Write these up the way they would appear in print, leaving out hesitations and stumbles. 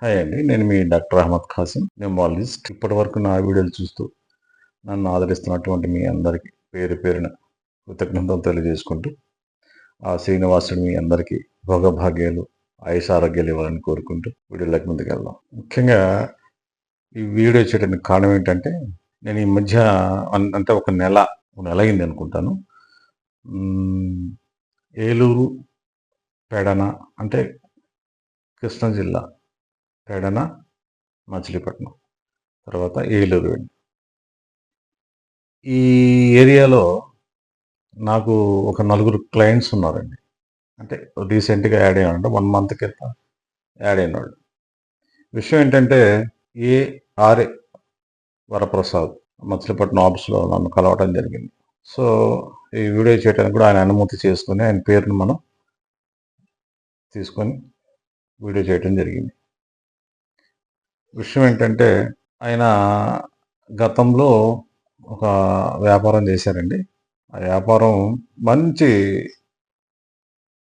Hi అండి. నేను మీ doctor Ahmed Qasim, న్యూమాలజిస్ట్. ఇప్పటివరకు నా వీడియోలు చూస్తూ నన్ను ఆదరిస్తున్నటువంటి మీ అందరికీ పేరు పేరున కృతజ్ఞతలు తెలియజేసుకుంటూ, ఆ శ్రీనివాసుడు మీ అందరికీ భోగభాగ్యాలు, ఆయుషారోగ్యాలు ఇవ్వాలని కోరుకుంటూ వీడియోలోకి ముందుకెళ్దాం. ముఖ్యంగా ఈ వీడియో చేయడానికి కారణం ఏంటంటే, నేను ఈ మధ్య అంటే ఒక నెల అయింది అనుకుంటాను. హ్మ్. ఏలూరు, పెడన అంటే కృష్ణా జిల్లా పెడన, మచిలీపట్నం, తర్వాత ఏలూరు అండి. ఈ ఏరియాలో నాకు ఒక నలుగురు క్లయింట్స్ ఉన్నారండి. అంటే రీసెంట్‌గా యాడ్ అయ్యారంటే 1 మంత్ క్రితం యాడ్ అయినోళ్ళు. విషయం ఏంటంటే ఆర్ఏ వరప్రసాద్ మచిలీపట్నం ఆఫీస్‌లో నన్ను కలవటం జరిగింది. సో, ఈ వీడియో చేయడానికి కూడా ఆయన అనుమతి చేసుకొని, ఆయన పేరుని మనం తీసుకొని వీడియో చేయటం జరిగింది. విషయం ఏంటంటే, ఆయన గతంలో ఒక వ్యాపారం చేశారండి. ఆ వ్యాపారం మంచి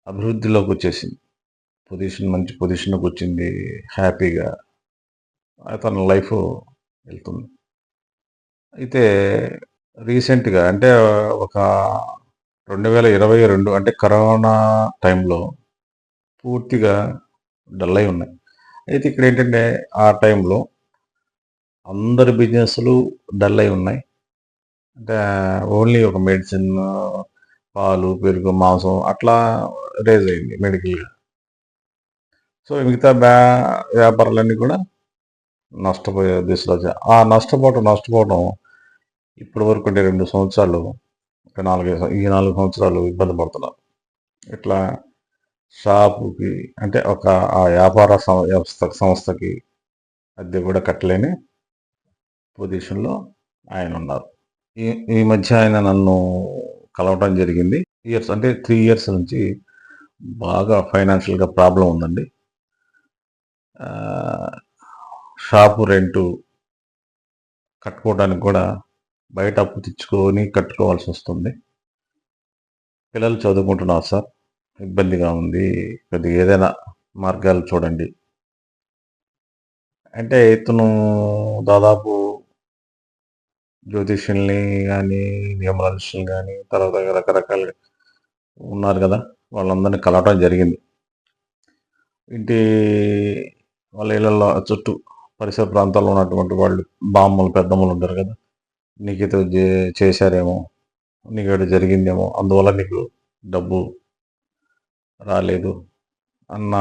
అభివృద్ధిలోకొచ్చేసింది. మంచి పొజిషన్‌లోకొచ్చింది. హ్యాపీగా తన లైఫు వెళ్తుంది. అయితే రీసెంట్‌గా అంటే ఒక 2022 అంటే కరోనా టైంలో పూర్తిగా డల్ అయి ఉన్నాయి. అయితే ఇక్కడేంటంటే ఆ టైంలో అందరి బిజినెస్‌లు డల్ అయి ఉన్నాయి. అంటే ఓన్లీ ఒక మెడిసిన్, పాలు, పెరుగు, మాంసం అట్లా రైజ్ అయింది మెడికల్‌గా. సో, మిగతా వ్యాపారాలన్నీ కూడా నష్టపోయే దిశలో ఆ నష్టపోవడం ఇప్పటి వరకు అంటే 2 సంవత్సరాలు, ఒక 4 సంవత్సరాలు ఇబ్బంది పడుతున్నారు. ఇట్లా షాపుకి అంటే ఆ వ్యాపార సంస్థకి అద్దె కూడా కట్టలేని పొజిషన్‌లో ఆయనున్నారు. ఈ ఈ మధ్య ఆయన నన్ను కలవటం జరిగింది. అంటే 3 ఇయర్స్ నుంచి బాగా ఫైనాన్షియల్‌గా ప్రాబ్లమ్ ఉందండి. ఆహ్, షాపు రెంటు కట్టుకోవడానికి కూడా బయట అప్పు తెచ్చుకొని కట్టుకోవాల్సొస్తుంది. పిల్లలు చదువుకుంటున్నారు సార్. ఇబ్బందిగా ఉంది. కొద్దిగా ఏదైనా మార్గాలు చూడండి. అంటే ఇతను దాదాపు జ్యోతిష్యుల్ని గానీ, న్యూమరాలజిస్టుల్ని గానీ, తర్వాత రకరకాలుగా ఉన్నారు గదా! వాళ్ళందరిని కలవటం జరిగింది. ఇంటి వాళ్ళ ఇళ్ళల్లో చుట్టూ పరిసర ప్రాంతాల్లో ఉన్నటువంటి వాళ్ళు బామ్మలు, పెద్దమ్మలు ఉంటారు గదా! నీకేదో చేశారేమో, నీకేదో జరిగిందేమో, అందువల్ల నీకు డబ్బు రాలేదు అన్న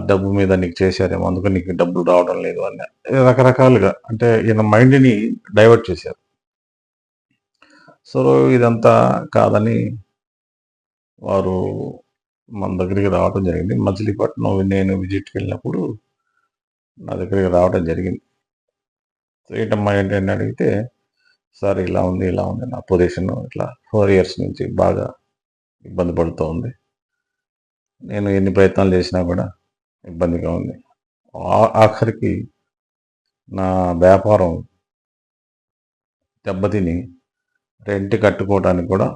డబ్బు మీద నీకు చేశారేమో, అందుకని నీకు డబ్బులు రావడం లేదు అని రకరకాలుగా అంటే ఈయన మైండ్‌ని డైవర్ట్ చేశారు. సో, ఇదంతా కాదని వారు మన దగ్గరికి రావటం జరిగింది. మచిలీపట్నం నేను విజిట్‌కెళ్ళినప్పుడు నా దగ్గరికి రావటం జరిగింది. సో, ఏంటమ్మా ఏంటి అని అడిగితే, సార్ ఇలా ఉంది నా పొజిషను ఇట్లా 4 ఇయర్స్ నుంచి బాగా ఇబ్బంది పడుతూ ఉంది. నేను ఎన్ని ప్రయత్నాలు చేసినా కూడా ఇబ్బందిగా ఉంది. ఆఖరికి నా వ్యాపారం దెబ్బతిని రెంట్ కట్టుకోవడానికి కూడా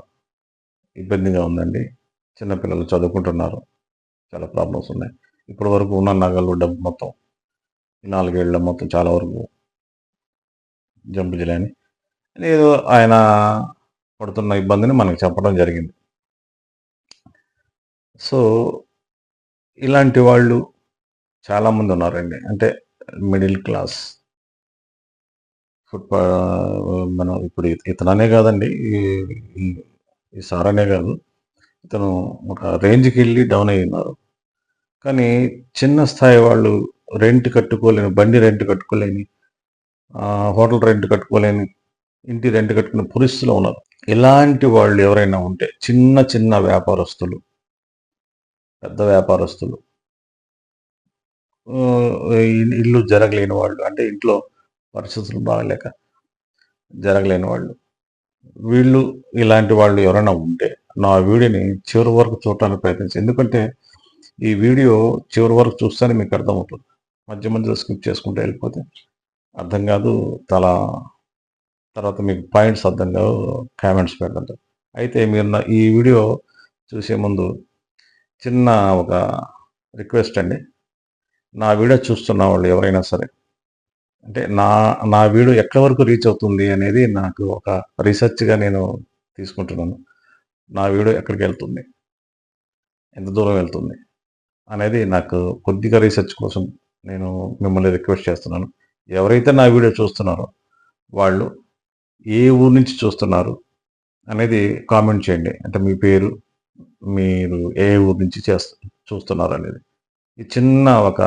ఇబ్బందిగా ఉందండి. చిన్న పిల్లలు చదువుకుంటున్నారు. చాలా ప్రాబ్లమ్స్ ఉన్నాయి. ఇప్పటి వరకు ఉన్న నగలు, డబ్బు మొత్తం ఈ 4 ఏళ్లలో మొత్తం చాలా వరకు జంప్ చేయలేని ఏదో ఆయన పడుతున్న ఇబ్బందిని మనకు చెప్పడం జరిగింది. సో, ఇలాంటి వాళ్ళు చాలామంది ఉన్నారండి. అంటే మిడిల్ క్లాస్ ఫుడ్ పా మనం ఇప్పుడు ఇతననే కాదండి. ఈ ఈ ఈ సార్ అనే కాదు. ఇతను ఒక రేంజ్‌కెళ్ళి డౌన్ అయ్యున్నారు. కానీ చిన్న స్థాయి వాళ్ళు బండి రెంట్ కట్టుకోలేని, హోటల్ రెంట్ కట్టుకోలేని, ఇంటి రెంట్ కట్టుకునే పరిస్థితిలో ఉన్నారు. ఇలాంటి వాళ్ళు ఎవరైనా ఉంటే చిన్న చిన్న వ్యాపారస్తులు, పెద్ద వ్యాపారస్తులు, ఇల్లు జరగలేని వాళ్ళు అంటే ఇంట్లో పరిస్థితులు బాగాలేక జరగలేని వాళ్ళు. వీళ్ళు ఇలాంటి వాళ్ళు ఎవరైనా ఉంటే నా వీడియోని చివరి వరకు చూడటానికి ప్రయత్నించండి. ఎందుకంటే ఈ వీడియో చివరి వరకు చూస్తేనే మీకు అర్థమవుతుంది. మధ్య మధ్యలో స్కిప్ చేసుకుంటూ వెళ్ళిపోతే అర్థం కాదు. తలా తర్వాత మీకు పాయింట్స్ అర్థం కావు. కామెంట్స్ పెడుతుంటారు. అయితే మీరు ఈ వీడియో చూసే ముందు చిన్న ఒక రిక్వెస్ట్ అండి. నా వీడియో చూస్తున్న వాళ్ళు ఎవరైనా సరే, అంటే నా నా వీడియో ఎక్కడి వరకు రీచ్ అవుతుంది అనేది నాకు ఒక రీసెర్చ్‌గా నేను తీసుకుంటున్నాను. నా వీడియో ఎక్కడికెళ్తుంది? ఎంత దూరం వెళ్తుంది? అనేది నాకు కొద్దిగా రీసెర్చ్ కోసం నేను మిమ్మల్ని రిక్వెస్ట్ చేస్తున్నాను. ఎవరైతే నా వీడియో చూస్తున్నారో వాళ్ళు ఏ ఊరు నుంచి చూస్తున్నారు అనేది కామెంట్ చేయండి. అంటే మీ పేరు, మీరు ఏ ఊరు నుంచి చూస్తున్నారనేది. ఈ చిన్న ఒక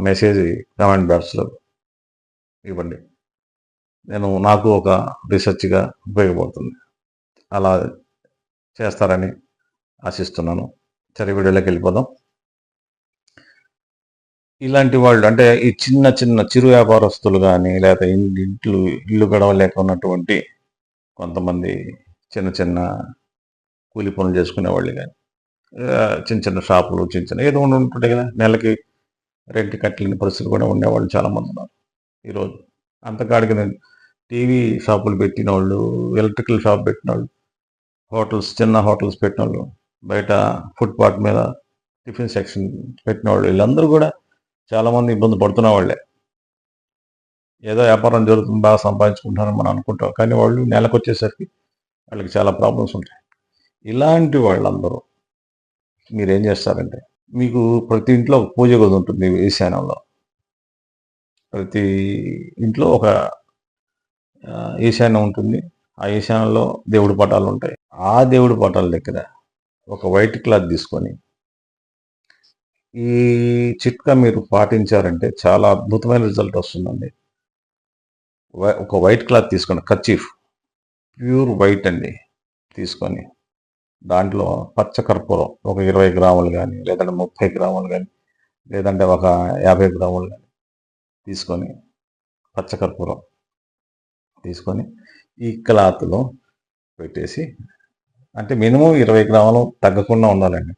మెసేజ్ కామెంట్ బాక్స్‌లో ఇవ్వండి. నాకు ఒక రీసెర్చ్‌గా ఉపయోగపడుతుంది. అలా చేస్తారని ఆశిస్తున్నాను. సరే వీడియోలోకెళ్ళిపోదాం. ఇలాంటి వాళ్ళు అంటే ఈ చిన్న చిన్న చిరు వ్యాపారస్తులు గానీ, లేతే ఇల్లు గడవలేక ఉన్నటువంటి కొంతమంది చిన్న చిన్న కూలి పనులు చేసుకునేవాళ్ళు గానీ, చిన్న చిన్న షాపులు చిన్న చిన్న ఏదో ఉంటుంటాయి కదా! నెలకి రెంట్ కట్టలేని పరిస్థితులు కూడా ఉండేవాళ్ళు చాలామందున్నారు ఈరోజు. అంతకాడికి టీవీ షాపులు పెట్టినోళ్ళు, ఎలక్ట్రికల్ షాప్ పెట్టినోళ్ళు, చిన్న హోటల్స్ పెట్టినోళ్ళు, బయట ఫుట్‌పాత్ మీద టిఫిన్ సెక్షన్ పెట్టినోళ్ళు వీళ్ళందరూ కూడా చాలామంది ఇబ్బంది పడుతున్న వాళ్ళే. ఏదో వ్యాపారం జరుగుతుంది, బాగా సంపాదించుకుంటున్నారని మనం అనుకుంటాం. కానీ వాళ్ళు నెలకొచ్చేసరికి వాళ్ళకి చాలా ప్రాబ్లమ్స్ ఉంటాయి. ఇలాంటి వాళ్ళందరూ మీరేం చేస్తారంటే, మీకు ప్రతి ఇంట్లో ఒక పూజ గది ఉంటుంది ఈశాన్యంలో. ప్రతి ఇంట్లో ఒక ఈశాన్యం ఉంటుంది. ఆ ఈశాన్యంలో దేవుడి పటాలుంటాయి. ఆ దేవుడి పటాల దగ్గర ఒక వైట్ క్లాత్ తీసుకొని, ఈ చిట్కా మీరు పాటించారంటే చాలా అద్భుతమైన రిజల్ట్ వస్తుందండి. ఒక వైట్ క్లాత్ తీసుకోండి, కర్చీఫ్ ప్యూర్ వైట్ అండి తీసుకొని, దాంట్లో పచ్చ కర్పూరం ఒక 20 గ్రాములు గానీ, లేదంటే 30 గ్రాములు గానీ, లేదంటే ఒక 50 గ్రాములు గానీ తీసుకొని, పచ్చ కర్పూరం తీసుకొని ఈ క్లాత్‌లో పెట్టేసి, అంటే మినిమమ్ 20 గ్రాములు తగ్గకుండా ఉండాలండి.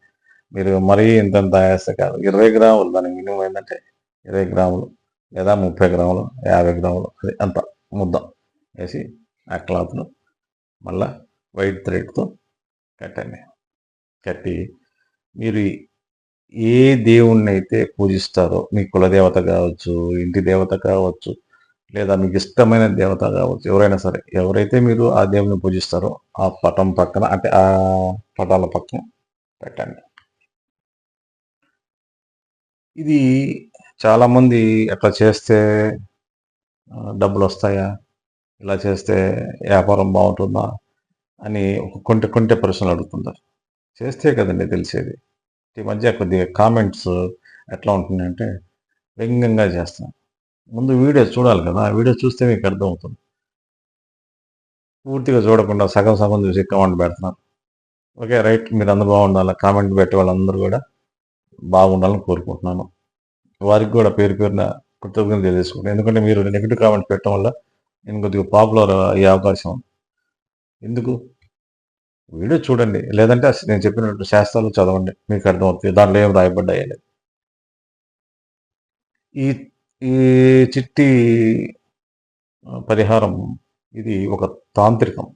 మీరు మరీ ఇంతంత ఏస్తే కాదు. 20 గ్రాములు దానికి మినిమమ్ ఏందంటే 20 గ్రాములు లేదా 30 గ్రాములు, 50 గ్రాములు అది అంత ముద్ద ఏసి ఆ క్లాత్‌ను మళ్ళా వైట్ థ్రెడ్‌తో కట్టండి. కట్టి మీరు ఏ దేవుడినైతే పూజిస్తారో, మీ కులదేవత కావచ్చు, ఇంటి దేవత కావచ్చు, లేదా మీకు ఇష్టమైన దేవత కావచ్చు, ఎవరైనా సరే, ఎవరైతే మీరు ఆ దేవుడిని పూజిస్తారో ఆ పటం పక్కన, అంటే ఆ పటాల పక్కన పెట్టండి. ఇది చాలామంది అట్లా చేస్తే డబ్బులొస్తాయా? ఇలా చేస్తే వ్యాపారం బావుంటుందా? అని కొంటె కొంటె ప్రశ్నలు అడుగుతుంటారు. చేస్తే కదండీ తెలిసేది. ఈ మధ్య కొద్దిగా కామెంట్స్ ఎట్లా ఉంటున్నాయంటే వ్యంగ్యంగా చేస్తున్నారు. ముందు వీడియో చూడాలి కదా! ఆ వీడియో చూస్తే మీకు అర్థమవుతుంది. పూర్తిగా చూడకుండా సగం సగం చూసి కామెంట్ పెడుతున్నారు. ఓకే. రైట్. మీరందరూ బాగుండాలా. కామెంట్ పెట్టే వాళ్ళందరూ కూడా బాగుండాలని కోరుకుంటున్నాను. వారికి కూడా పేరు పేరున కృతజ్ఞతలు తెలియజేసుకుంటున్నాను. ఎందుకంటే మీరు నెగెటివ్ కామెంట్స్ పెట్టడం వల్ల నేను కొద్దిగా పాపులర్ అయ్యే అవకాశం ఉంది. ఎందుకు? వీడియో చూడండి. లేదంటే నేను చెప్పినట్టు శాస్త్రాలు చదవండి. మీకు అర్థమవుతుంది. దాంట్లో ఏం రాయబడ్డాయని. ఈ ఈ చిట్టి పరిహారం ఇది ఒక తాంత్రికం.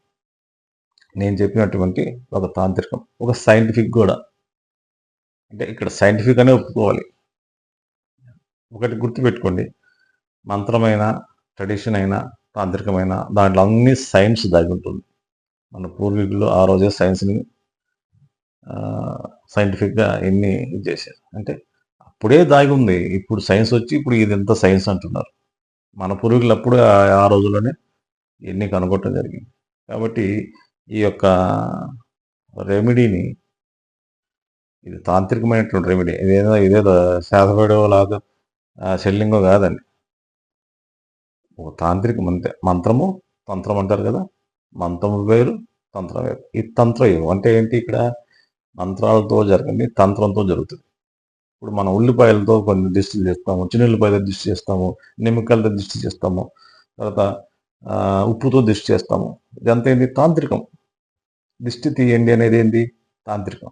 నేను చెప్పినటువంటి ఒక తాంత్రికం. ఒక సైంటిఫిక్ గూడా. అంటే ఇక్కడ సైంటిఫిక్ అనే ఒప్పుకోవాలి. ఒకటి గుర్తుపెట్టుకోండి. మంత్రమైన, ట్రెడిషన్ అయినా, తాంత్రికమైన దాంట్లో అన్ని సైన్స్ దాగుంటుంది. మన పూర్వీకులు ఆ రోజే సైన్స్‌ని సైంటిఫిక్‌గా ఎన్ని ఇది చేశారు. అంటే అప్పుడే దాగుంది. ఇప్పుడు సైన్స్ వచ్చి ఇప్పుడు ఇదంతా సైన్స్ అంటున్నారు. మన పూర్వీకులు అప్పుడే ఆ రోజుల్లోనే ఇయన్నీ కనుగొట్టడం జరిగింది. కాబట్టి ఈ యొక్క రెమెడీని, ఇది తాంత్రికమైనటువంటి రెమెడీ. ఇదేదో శాతపడో లేకపోతే షెల్లింగో కాదండి. ఒక తాంత్రికం అంతే. మంత్రము, తంత్రం అంటారు కదా! మంత్రము వేరు, తంత్రం వేరు. ఈ తంత్రయుగం అంటే ఏంటి ఇక్కడ? మంత్రాలతో జరగంది, తంత్రంతో జరుగుతుంది. ఇప్పుడు మనం ఉల్లిపాయలతో కొన్ని దిష్టిలు చేస్తాము, చిన్నుల్లిపాయలతో దిష్టి చేస్తాము, నిమ్మకాయలతో దిష్టి చేస్తాము, తర్వాత ఉప్పుతో దిష్టి చేస్తాము. ఇదంతా ఏంది? తాంత్రికం. దిష్టి తీయండి అనేది ఏంది? తాంత్రికం.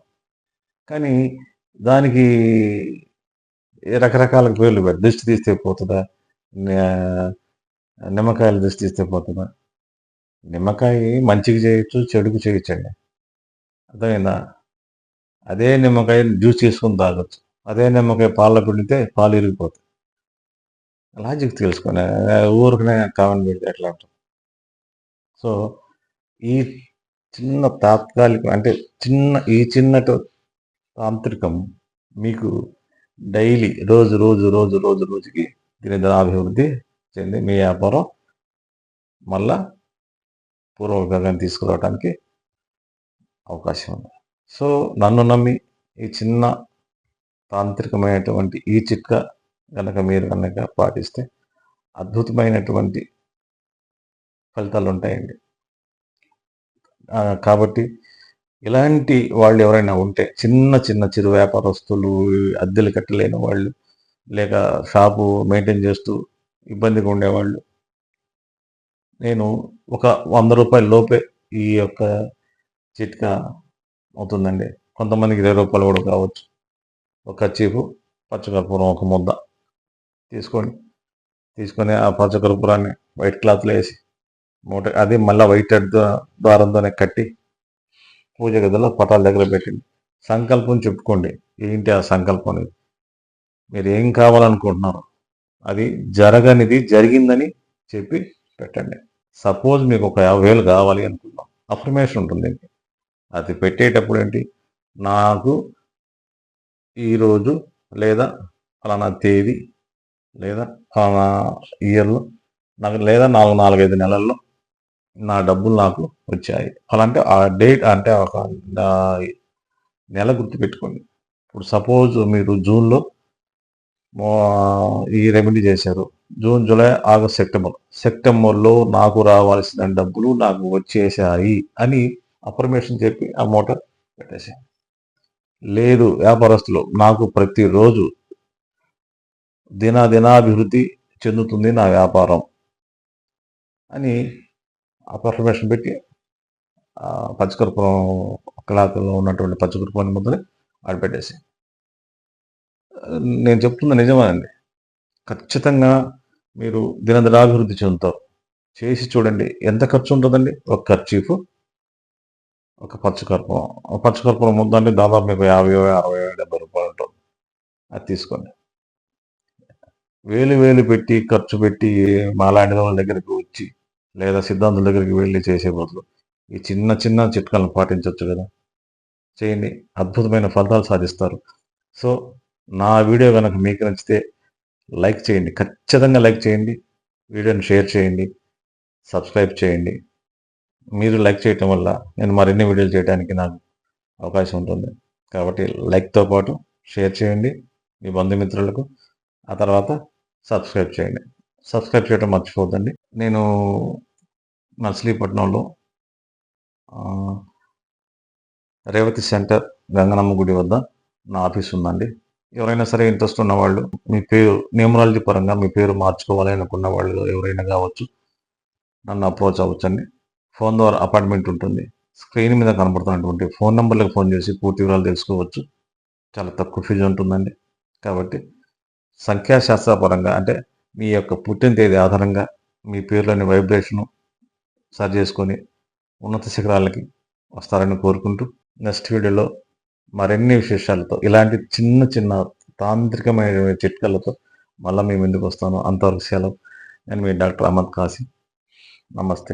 కానీ దానికి రకరకాల పేర్లు దిష్టి తీస్తే పోతదా? నిమ్మకాయలు దిష్టి తీస్తే పోతదా? నిమ్మకాయ మంచికి చేయొచ్చు, చెడుకు చేయొచ్చండి. అర్థమైందా? అదే నిమ్మకాయ జ్యూస్ చేసుకొని తాగొచ్చు. అదే నిమ్మకాయ పాలలో పిండితే పాలు ఇరిగిపోతాయి. లాజిక్ తెలుసుకొని ఊరికనే కామెంట్ పెడితే ఎట్లా ఉంటుంది? సో ఈ చిన్న తాత్కాలిక అంటే చిన్నటి తాంత్రికం మీకు డైలీ రోజుకి దినదినాభివృద్ధి చెంది మీ వ్యాపారం మళ్ళా పూర్వభాగాన్ని తీసుకురావడానికి అవకాశం ఉంది. సో నన్ను నమ్మి ఈ చిన్న తాంత్రికమైనటువంటి ఈ చిట్కా మీరు కనుక పాటిస్తే అద్భుతమైనటువంటి ఫలితాలు ఉంటాయండి. కాబట్టి ఇలాంటి వాళ్ళు ఎవరైనా ఉంటే చిన్న చిరు వ్యాపారస్తులు, అద్దెలు కట్టలేని వాళ్ళు, లేక షాపు మెయింటైన్ చేస్తూ ఇబ్బందిగా ఉండేవాళ్ళు, నేను ఒక ₹100 లోపే ఈ యొక్క చిట్కా అవుతుందండి. కొంతమందికి ₹20 కూడా కావచ్చు. ఒక కర్చీఫు, పచ్చకర్పూరం ఒక ముద్ద తీసుకొని ఆ పచ్చకర్పూరాన్ని వైట్ క్లాత్లో వేసి మూట అది మళ్ళీ వైట్ ద్వారంతోనే కట్టి పూజ గదిలో పటాల దగ్గర పెట్టండి. సంకల్పం చెప్పుకోండి. ఏంటి ఆ సంకల్పం? మీరు ఏం కావాలనుకుంటున్నారు అది జరగనిది జరిగిందని చెప్పి పెట్టండి. సపోజ్ మీకు ఒక 50,000 కావాలి అనుకుందాం, అఫర్మేషన్ ఉంటుంది. అది పెట్టేటప్పుడు ఏంటి, నాకు ఈరోజు లేదా ఫలానా తేదీ లేదా ఫలానా ఇయర్లో నాకు లేదా 4-5 నెలల్లో నా డబ్బులు నాకు వచ్చాయి. అలాంటి ఆ డేట్ అంటే ఒక నెల గుర్తుపెట్టుకోండి. ఇప్పుడు సపోజ్ మీరు జూన్లో ఈ రెమెడీ చేశారు. జూన్, జూలై, ఆగస్ట్, సెప్టెంబర్లో నాకు రావాల్సిన డబ్బులు నాకు వచ్చేసాయి అని అఫర్మేషన్ చెప్పి ఆ మూట పెట్టేసాయి. లేదు వ్యాపారస్తులు, నాకు ప్రతిరోజు దినాభివృద్ధి చెందుతుంది నా వ్యాపారం అని అఫర్మేషన్ పెట్టి పచ్చకర్పూరం క్లాత్లో ఉన్నటువంటి పచ్చకర్పూరం ముద్దని ఆడపెట్టేసి, నేను చెప్తున్న నిజమేనండి. ఖచ్చితంగా మీరు దినాభివృద్ధి చెందుతారు. చేసి చూడండి. ఎంత ఖర్చు ఉంటుందండి? ఒక కర్చీఫ్, ఒక పచ్చకర్పూరం ముద్ద అంటే దాదాపు మీకు 50, 60, 70 రూపాయలు ఉంటుంది. అది తీసుకోండి. వేలు పెట్టి ఖర్చు పెట్టి మాలాంటి వాళ్ళ దగ్గరికి వచ్చి లేదా సిద్ధాంతుల దగ్గరికి వెళ్ళి చేసే బదులు ఈ చిన్న చిట్కాలను పాటించవచ్చు కదా. చేయండి, అద్భుతమైన ఫలితాలు సాధిస్తారు. సో నా వీడియో కనుక మీకు నచ్చితే లైక్ చేయండి, ఖచ్చితంగా లైక్ చేయండి, వీడియోని షేర్ చేయండి, సబ్స్క్రైబ్ చేయండి. మీరు లైక్ చేయటం వల్ల నేను మరిన్ని వీడియోలు చేయడానికి నాకు అవకాశం ఉంటుంది. కాబట్టి లైక్తో పాటు షేర్ చేయండి మీ బంధుమిత్రులకు. ఆ తర్వాత సబ్స్క్రైబ్ చేయండి. సబ్స్క్రైబ్ చేయడం మర్చిపోద్దండి. నేను నర్సీపట్నంలో రేవతి సెంటర్, గంగనమ్మ గుడి వద్ద నా ఆఫీస్ ఉందండి. ఎవరైనా సరే ఇంట్రెస్ట్ ఉన్నవాళ్ళు, మీ పేరు న్యూమరాలజీ పరంగా మీ పేరు మార్చుకోవాలి అనుకున్న వాళ్ళు ఎవరైనా కావచ్చు, నన్ను అప్రోచ్ అవ్వచ్చండి. ఫోన్ ద్వారా అపాయింట్మెంట్ ఉంటుంది. స్క్రీన్ మీద కనబడుతున్నటువంటి ఫోన్ నెంబర్లకు ఫోన్ చేసి పూర్తి వివరాలు తెలుసుకోవచ్చు. చాలా తక్కువ ఫీజు ఉంటుందండి. కాబట్టి సంఖ్యాశాస్త్రపరంగా అంటే మీ యొక్క పుట్టిన తేదీ ఆధారంగా మీ పేర్లోని వైబ్రేషను సరి చేసుకొని ఉన్నత శిఖరాలకి వస్తారని కోరుకుంటూ, నెక్స్ట్ వీడియోలో మరిన్ని విశేషాలతో, ఇలాంటి చిన్న తాంత్రికమైన చిట్కాలతో మళ్ళీ మీ ముందుకు వస్తాను. అంతవరకు సెలవు. నేను మీ డాక్టర్ అహ్మద్ కాసిం. నమస్తే.